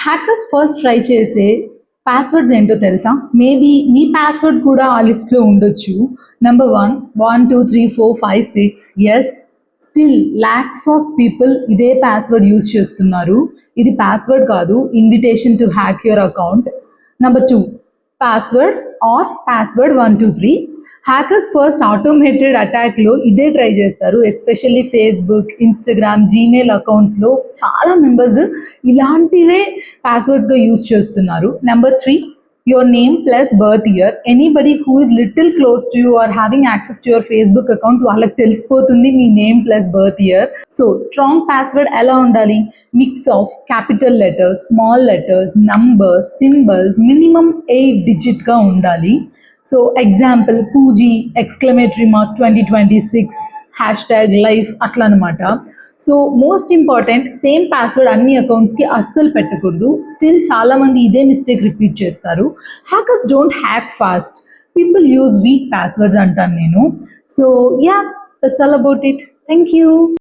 Hackers first try చేసే passwords ఏంటో తెలుసా? మేబీ మీ పాస్వర్డ్ కూడా ఆ లిస్ట్లో ఉండొచ్చు. Number 1 1 2 3 4 5 6. Yes, still lakhs of people ఇదే పాస్వర్డ్ యూజ్ చేస్తున్నారు. ఇది పాస్వర్డ్ కాదు, invitation to hack your account. Number 2 password or password 1 2 3. Hackers first automated అటాక్లో ఇదే ట్రై చేస్తారు. ఎస్పెషల్లీ ఫేస్బుక్, ఇన్స్టాగ్రామ్, జీమెయిల్ అకౌంట్స్లో చాలా మెంబర్స్ ఇలాంటివే పాస్వర్డ్స్గా యూజ్ చేస్తున్నారు. Number 3 your name plus birth year. Anybody who is little close to you or having access to your Facebook account వాళ్ళకి తెలిసిపోతుంది మీ name plus birth year. So strong password ఎలా ఉండాలి? Mix of capital letters, small letters, numbers, symbols, minimum 8 డిజిట్గా ఉండాలి. So example Pooji exclamatory mark 2026 #life అట్లా అనమాట. So most important, same password అన్ని అకౌంట్స్కి అస్సలు పెట్టకూడదు. స్టిల్ చాలామంది ఇదే మిస్టేక్ రిపీట్ చేస్తారు. Hackers don't hack fast, people use weak passwords అంటాను నేను. So yeah, that's all about it. Thank you.